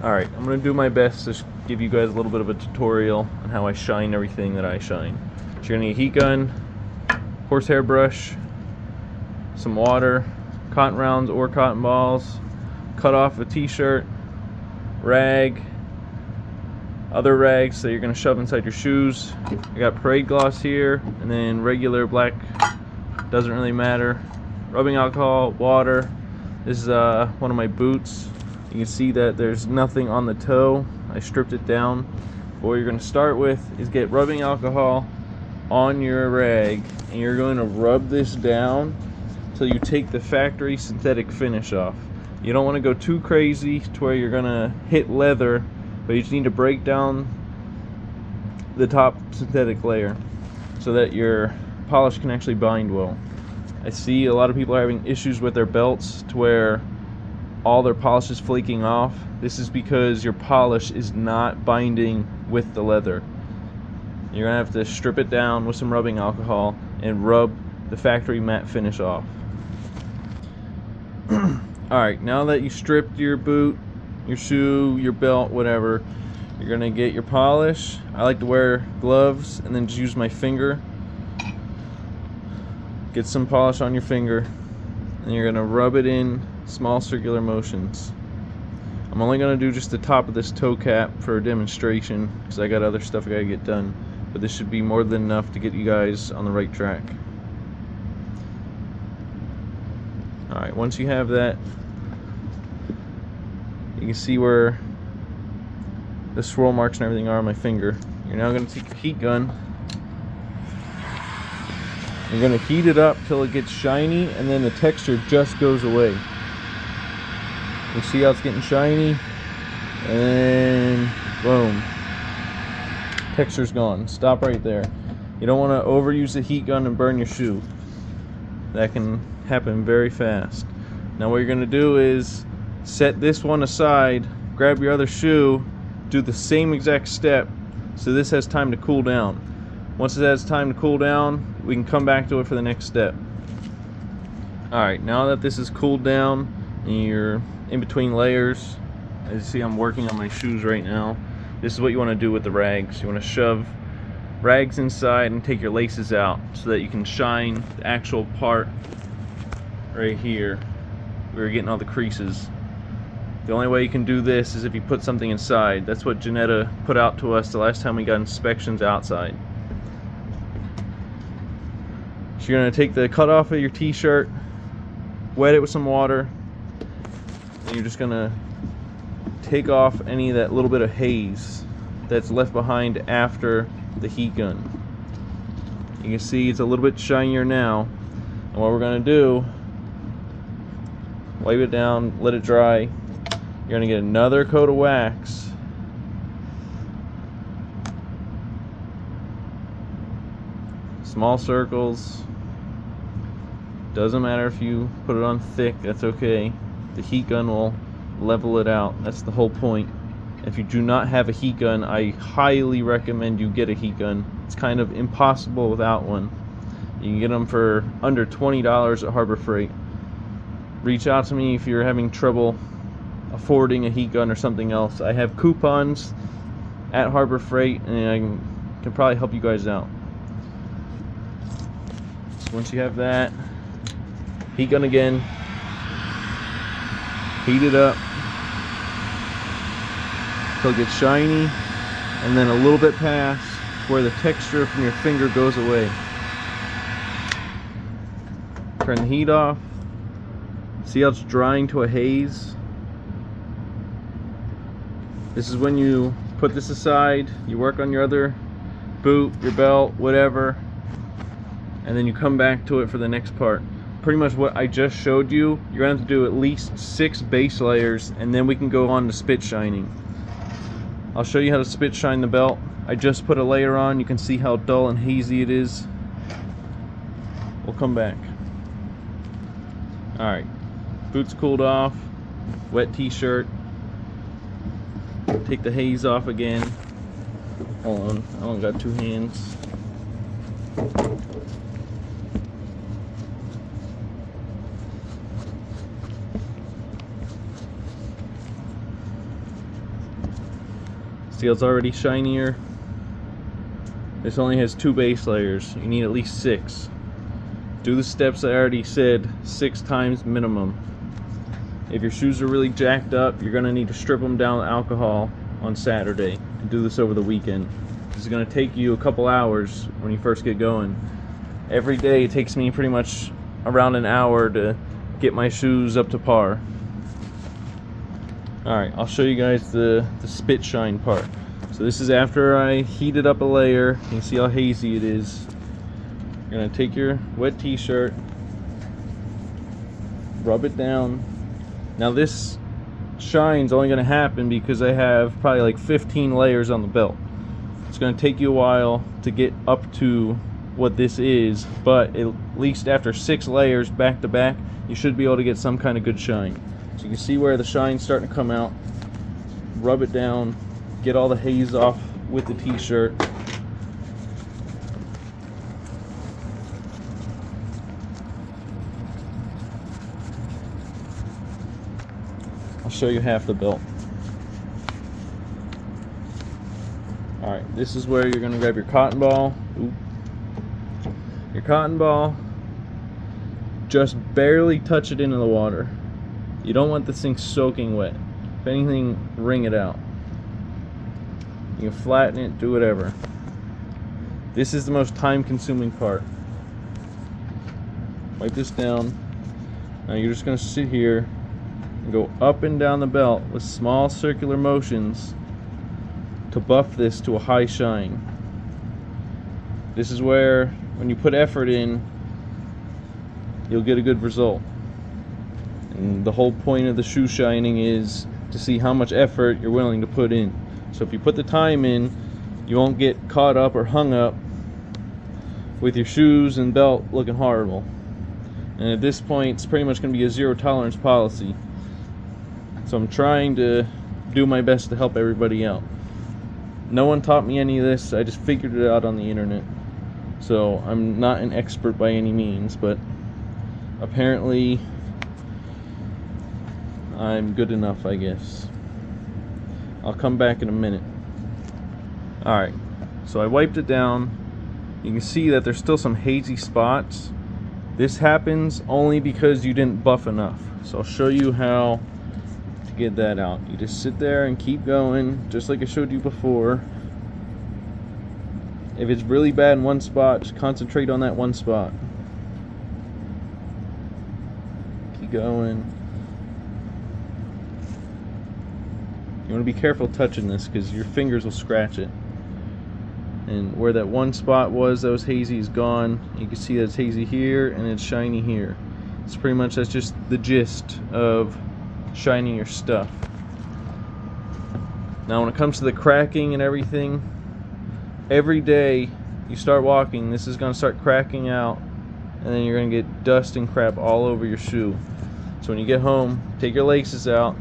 Alright, I'm going to do my best to give you guys a little bit of a tutorial on how I shine everything that I shine. So you're going to need a heat gun, horsehair brush, some water, cotton rounds or cotton balls, cut off a t-shirt, rag, other rags that you're going to shove inside your shoes. I got parade gloss here, and then regular black, doesn't really matter, rubbing alcohol, water. This is one of my boots. You can see that there's nothing on the toe. I stripped it down. But what you're going to start with is get rubbing alcohol on your rag, and you're going to rub this down till you take the factory synthetic finish off. You don't want to go too crazy to where you're going to hit leather, but you just need to break down the top synthetic layer so that your polish can actually bind well. I see a lot of people are having issues with their belts to where all their polish is flaking off. This is because your polish is not binding with the leather. You're gonna have to strip it down with some rubbing alcohol and rub the factory matte finish off. Alright, now that you stripped your boot, your shoe, your belt, whatever, you're gonna get your polish. I like to wear gloves and then just use my finger. Get some polish on your finger, and you're gonna rub it in small circular motions. I'm only gonna do just the top of this toe cap for a demonstration because I got other stuff I gotta get done, but this should be more than enough to get you guys on the right track. Alright, once you have that, you can see where the swirl marks and everything are on my finger. You're now going to take your heat gun. You're going to heat it up till it gets shiny, and then the texture just goes away. You see how it's getting shiny, and then boom, texture's gone. Stop right there. You don't want to overuse the heat gun and burn your shoe. That can happen very fast. Now what you're going to do is set this one aside, grab your other shoe, do the same exact step so this has time to cool down. Once it has time to cool down, we can come back to it for the next step. Alright, now that this is cooled down and you're in between layers, as you see I'm working on my shoes right now, this is what you want to do with the rags. You want to shove rags inside and take your laces out so that you can shine the actual part right here where you're getting all the creases. The only way you can do this is if you put something inside. That's what Janetta put out to us the last time we got inspections outside. So you're going to take the cut off of your t-shirt, wet it with some water, and you're just going to take off any of that little bit of haze that's left behind after the heat gun. You can see it's a little bit shinier now, and what we're going to do, wipe it down, let it dry. You're going to get another coat of wax. Small circles. Doesn't matter if you put it on thick, that's okay. The heat gun will level it out. That's the whole point. If you do not have a heat gun, I highly recommend you get a heat gun. It's kind of impossible without one. You can get them for under $20 at Harbor Freight. Reach out to me if you're having trouble affording a heat gun or something else. I have coupons at Harbor Freight, and I can probably help you guys out. So once you have that, heat gun again, heat it up till it gets shiny, and then a little bit past where the texture from your finger goes away. Turn the heat off. See how it's drying to a haze? This is when you put this aside, you work on your other boot, your belt, whatever, and then you come back to it for the next part. Pretty much what I just showed you, you're gonna have to do at least 6 base layers, and then we can go on to spit shining. I'll show you how to spit shine the belt. I just put a layer on. You can see how dull and hazy it is. We'll come back. Alright, boots cooled off, wet t-shirt. Take the haze off again. Hold on, I only got 2 hands. See how it's already shinier? This only has 2 base layers. You need at least 6. Do the steps I already said 6 times minimum. If your shoes are really jacked up, you're going to need to strip them down with alcohol on Saturday and do this over the weekend. This is going to take you a couple hours when you first get going. Every day it takes me pretty much around an hour to get my shoes up to par. Alright, I'll show you guys the spit shine part. So this is after I heated up a layer. You can see how hazy it is. You're going to take your wet t-shirt, rub it down. Now this shine's only going to happen because I have probably like 15 layers on the belt. It's going to take you a while to get up to what this is, but at least after 6 layers back to back, you should be able to get some kind of good shine. So you can see where the shine's starting to come out. Rub it down, get all the haze off with the t-shirt. I'll show you half the belt. Alright, this is where you're going to grab your cotton ball. Your cotton ball, just barely touch it into the water. You don't want this thing soaking wet. If anything, wring it out. You can flatten it, do whatever. This is the most time-consuming part. Wipe this down. Now you're just going to sit here and go up and down the belt with small circular motions to buff this to a high shine. This is where, when you put effort in, you'll get a good result. And the whole point of the shoe shining is to see how much effort you're willing to put in. So if you put the time in, you won't get caught up or hung up with your shoes and belt looking horrible. And at this point, it's pretty much going to be a zero tolerance policy. So I'm trying to do my best to help everybody out. No one taught me any of this. I just figured it out on the internet. So I'm not an expert by any means, but apparently I'm good enough, I guess. I'll come back in a minute. Alright, so I wiped it down. You can see that there's still some hazy spots. This happens only because you didn't buff enough. So I'll show you how to get that out. You just sit there and keep going, just like I showed you before. If it's really bad in one spot, just concentrate on that one spot. Keep going. You want to be careful touching this because your fingers will scratch it. And where that one spot was that was hazy is gone. You can see that it's hazy here and it's shiny here. It's pretty much, that's just the gist of shining your stuff. Now when it comes to the cracking and everything, every day you start walking, this is going to start cracking out, and then you're going to get dust and crap all over your shoe. So when you get home, take your laces out,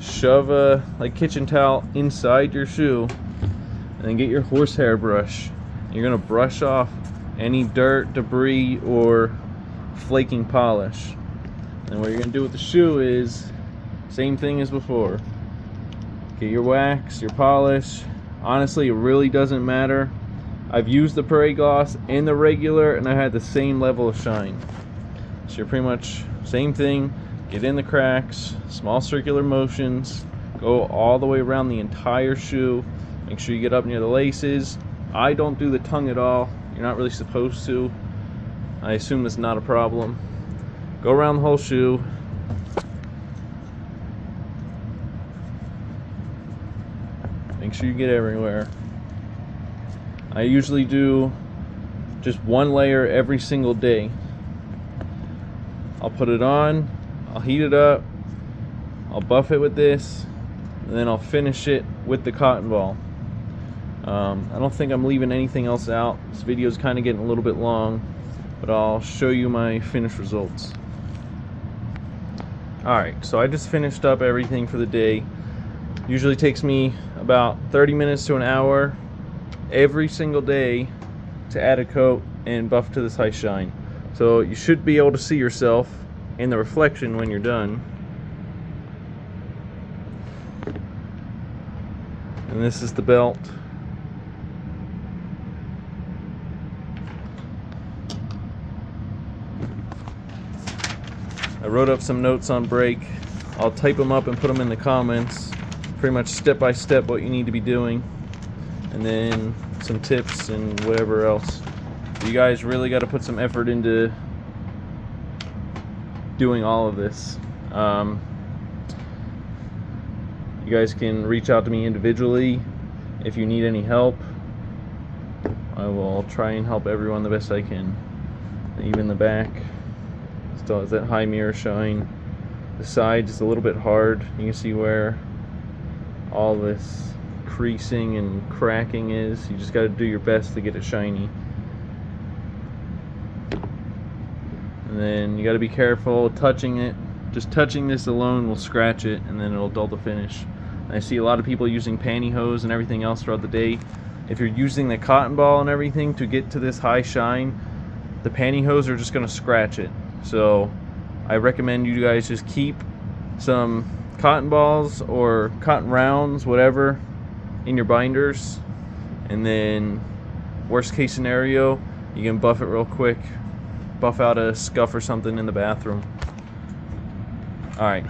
shove a kitchen towel inside your shoe, and then get your horsehair brush. You're going to brush off any dirt, debris, or flaking polish. And what you're going to do with the shoe is same thing as before. Get your wax, your polish. Honestly, it really doesn't matter. I've used the Parade Gloss and the regular, and I had the same level of shine. So you're pretty much same thing. Get in the cracks, small circular motions, go all the way around the entire shoe. Make sure you get up near the laces. I don't do the tongue at all. You're not really supposed to. I assume that's not a problem. Go around the whole shoe. Make sure you get everywhere. I usually do just one layer every single day. I'll put it on, I'll heat it up, I'll buff it with this, and then I'll finish it with the cotton ball. I don't think I'm leaving anything else out. This video is kind of getting a little bit long, but I'll show you my finished results. Alright, so I just finished up everything for the day. Usually takes me about 30 minutes to an hour every single day to add a coat and buff to this high shine. So you should be able to see yourself in the reflection when you're done. And this is the belt. I wrote up some notes on brake. I'll type them up and put them in the comments. Pretty much step by step what you need to be doing. And then some tips and whatever else. You guys really got to put some effort into doing all of this. You guys can reach out to me individually if you need any help. I will try and help everyone the best I can. Even the back still has that high mirror shine. The side is a little bit hard. You can see where all this creasing and cracking is. You just got to do your best to get it shiny. And then you got to be careful touching it. Just touching this alone will scratch it, and then it'll dull the finish. And I see a lot of people using pantyhose and everything else throughout the day. If you're using the cotton ball and everything to get to this high shine, the pantyhose are just going to scratch it. So I recommend you guys just keep some cotton balls or cotton rounds, whatever, in your binders. And then worst case scenario, you can buff it real quick. Buff out a scuff or something in the bathroom. Alright.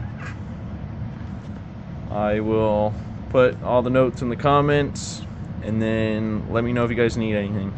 I will put all the notes in the comments, and then let me know if you guys need anything.